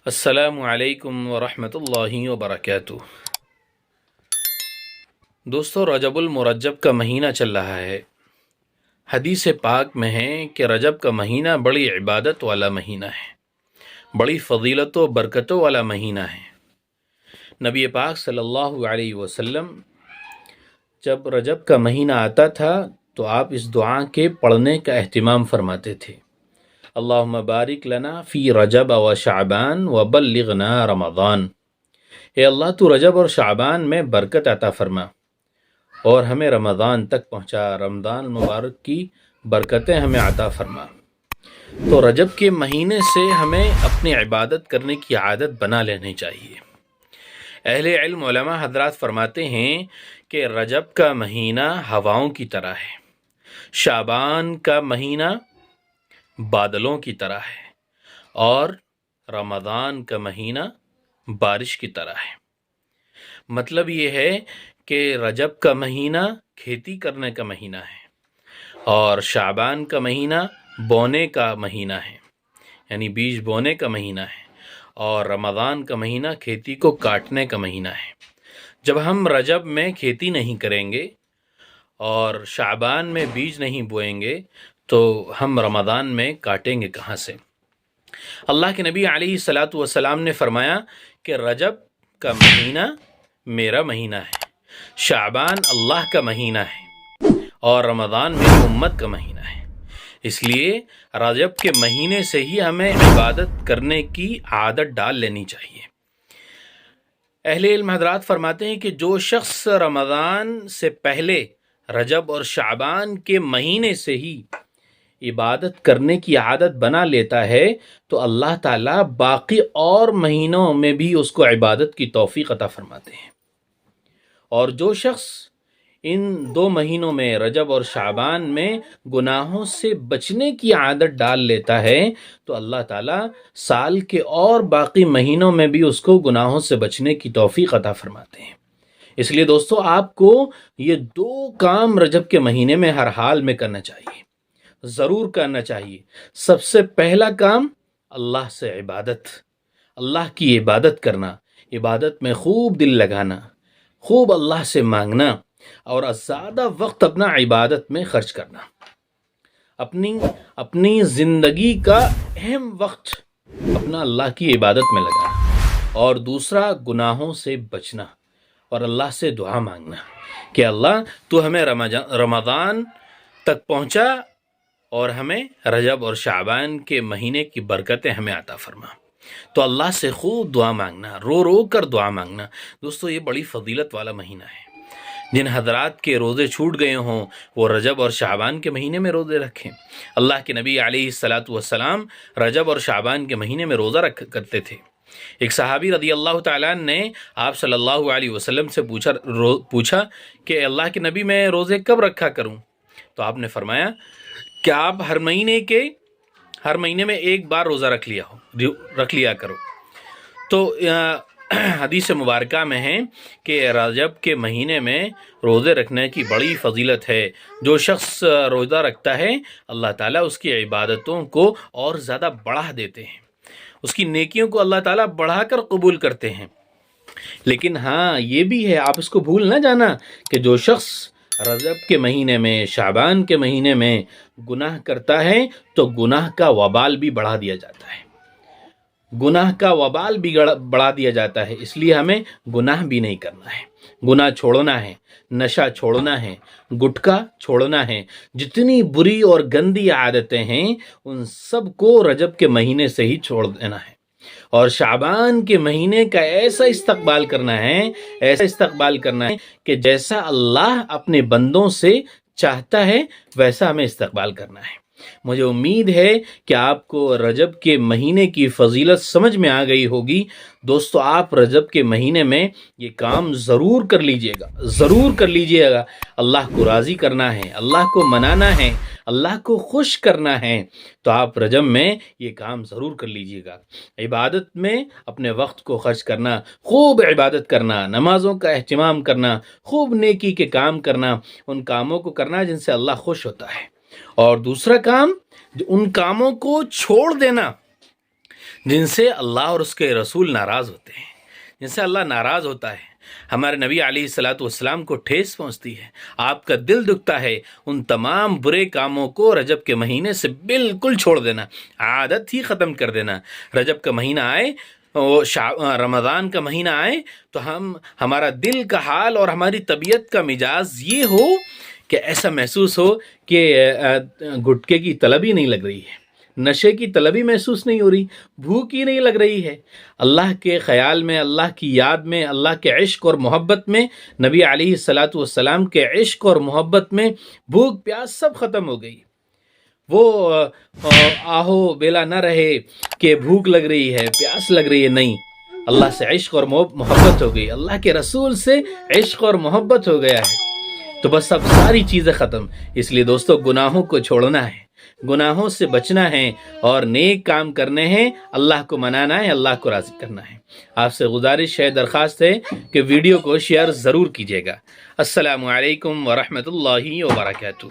السلام علیکم ورحمۃ اللہ وبرکاتہ۔ دوستو، رجب المرجب کا مہینہ چل رہا ہے۔ حدیث پاک میں ہے کہ رجب کا مہینہ بڑی عبادت والا مہینہ ہے، بڑی فضیلت و برکتوں والا مہینہ ہے۔ نبی پاک صلی اللہ علیہ وسلم جب رجب کا مہینہ آتا تھا تو آپ اس دعا کے پڑھنے کا اہتمام فرماتے تھے: اللہم بارک لنا فی رجب و شعبان و بلغنا رمضان۔ اے اللہ، تو رجب اور شعبان میں برکت عطا فرما اور ہمیں رمضان تک پہنچا، رمضان مبارک کی برکتیں ہمیں عطا فرما۔ تو رجب کے مہینے سے ہمیں اپنی عبادت کرنے کی عادت بنا لینی چاہیے۔ اہل علم علماء حضرات فرماتے ہیں کہ رجب کا مہینہ ہواؤں کی طرح ہے، شعبان کا مہینہ بادلوں کی طرح ہے، اور رمضان کا مہینہ بارش کی طرح ہے۔ مطلب یہ ہے کہ رجب کا مہینہ کھیتی کرنے کا مہینہ ہے، اور شعبان کا مہینہ بونے کا مہینہ ہے، یعنی بیج بونے کا مہینہ ہے، اور رمضان کا مہینہ کھیتی کو کاٹنے کا مہینہ ہے۔ جب ہم رجب میں کھیتی نہیں کریں گے اور شعبان میں بیج نہیں بوئیں گے تو ہم رمضان میں کاٹیں گے کہاں سے؟ اللہ کے نبی علیہ الصلاۃ والسلام نے فرمایا کہ رجب کا مہینہ میرا مہینہ ہے، شعبان اللہ کا مہینہ ہے، اور رمضان میری امت کا مہینہ ہے۔ اس لیے رجب کے مہینے سے ہی ہمیں عبادت کرنے کی عادت ڈال لینی چاہیے۔ اہل علم حضرات فرماتے ہیں کہ جو شخص رمضان سے پہلے رجب اور شعبان کے مہینے سے ہی عبادت کرنے کی عادت بنا لیتا ہے تو اللہ تعالیٰ باقی اور مہینوں میں بھی اس کو عبادت کی توفیق عطا فرماتے ہیں، اور جو شخص ان دو مہینوں میں رجب اور شعبان میں گناہوں سے بچنے کی عادت ڈال لیتا ہے تو اللہ تعالیٰ سال کے اور باقی مہینوں میں بھی اس کو گناہوں سے بچنے کی توفیق عطا فرماتے ہیں۔ اس لیے دوستو، آپ کو یہ دو کام رجب کے مہینے میں ہر حال میں کرنا چاہیے، ضرور کرنا چاہیے۔ سب سے پہلا کام اللہ سے عبادت، اللہ کی عبادت کرنا، عبادت میں خوب دل لگانا، خوب اللہ سے مانگنا، اور زیادہ وقت اپنا عبادت میں خرچ کرنا۔ اپنی زندگی کا اہم وقت اپنا اللہ کی عبادت میں لگانا، اور دوسرا گناہوں سے بچنا اور اللہ سے دعا مانگنا کہ اللہ تو ہمیں رمضان تک پہنچا اور ہمیں رجب اور شعبان کے مہینے کی برکتیں ہمیں عطا فرما۔ تو اللہ سے خوب دعا مانگنا، رو رو کر دعا مانگنا۔ دوستو، یہ بڑی فضیلت والا مہینہ ہے۔ جن حضرات کے روزے چھوٹ گئے ہوں وہ رجب اور شعبان کے مہینے میں روزے رکھیں۔ اللہ کے نبی علیہ الصلاۃ والسلام رجب اور شعبان کے مہینے میں روزہ کرتے تھے۔ ایک صحابی رضی اللہ تعالیٰ نے آپ صلی اللہ علیہ وسلم سے پوچھا کہ اللہ کے نبی، میں روزے کب رکھا کروں؟ تو آپ نے فرمایا کہ آپ ہر مہینے میں ایک بار روزہ رکھ لیا کرو۔ تو حدیث مبارکہ میں ہے کہ رجب کے مہینے میں روزے رکھنے کی بڑی فضیلت ہے۔ جو شخص روزہ رکھتا ہے اللہ تعالیٰ اس کی عبادتوں کو اور زیادہ بڑھا دیتے ہیں، اس کی نیکیوں کو اللہ تعالیٰ بڑھا کر قبول کرتے ہیں۔ لیکن ہاں، یہ بھی ہے، آپ اس کو بھول نہ جانا کہ جو شخص رجب کے مہینے میں، شعبان کے مہینے میں گناہ کرتا ہے تو گناہ کا وبال بھی بڑھا دیا جاتا ہے، گناہ کا وبال بھی بڑھا دیا جاتا ہے۔ اس لیے ہمیں گناہ بھی نہیں کرنا ہے، گناہ چھوڑنا ہے، نشہ چھوڑنا ہے، گٹکا چھوڑنا ہے، جتنی بری اور گندی عادتیں ہیں ان سب کو رجب کے مہینے سے ہی چھوڑ دینا ہے، اور شعبان کے مہینے کا ایسا استقبال کرنا ہے کہ جیسا اللہ اپنے بندوں سے چاہتا ہے ویسا ہمیں استقبال کرنا ہے۔ مجھے امید ہے کہ آپ کو رجب کے مہینے کی فضیلت سمجھ میں آ گئی ہوگی۔ دوستو، آپ رجب کے مہینے میں یہ کام ضرور کر لیجئے گا۔ اللہ کو راضی کرنا ہے، اللہ کو منانا ہے، اللہ کو خوش کرنا ہے، تو آپ رجب میں یہ کام ضرور کر لیجئے گا۔ عبادت میں اپنے وقت کو خرچ کرنا، خوب عبادت کرنا، نمازوں کا اہتمام کرنا، خوب نیکی کے کام کرنا، ان کاموں کو کرنا جن سے اللہ خوش ہوتا ہے۔ اور دوسرا کام، ان کاموں کو چھوڑ دینا جن سے اللہ اور اس کے رسول ناراض ہوتے ہیں، جن سے اللہ ناراض ہوتا ہے، ہمارے نبی علیہ الصلاۃ والسلام کو ٹھیس پہنچتی ہے، آپ کا دل دکھتا ہے، ان تمام برے کاموں کو رجب کے مہینے سے بالکل چھوڑ دینا، عادت ہی ختم کر دینا۔ رجب کا مہینہ آئے، رمضان کا مہینہ آئے تو ہمارا دل کا حال اور ہماری طبیعت کا مزاج یہ ہو کہ ایسا محسوس ہو کہ گٹکے کی طلب ہی نہیں لگ رہی ہے، نشے کی طلب ہی محسوس نہیں ہو رہی، بھوک ہی نہیں لگ رہی ہے، اللہ کے خیال میں، اللہ کی یاد میں، اللہ کے عشق اور محبت میں، نبی علیہ الصلاۃ والسلام کے عشق اور محبت میں بھوک پیاس سب ختم ہو گئی۔ وہ آہو بیلا نہ رہے کہ بھوک لگ رہی ہے، پیاس لگ رہی ہے، نہیں، اللہ سے عشق اور محبت ہو گئی، اللہ کے رسول سے عشق اور محبت ہو گیا ہے، تو بس اب ساری چیزیں ختم۔ اس لیے دوستو، گناہوں کو چھوڑنا ہے، گناہوں سے بچنا ہے اور نیک کام کرنے ہیں، اللہ کو منانا ہے، اللہ کو راضی کرنا ہے۔ آپ سے گزارش ہے، درخواست ہے کہ ویڈیو کو شیئر ضرور کیجیے گا۔ السلام علیکم ورحمۃ اللہ وبرکاتہ۔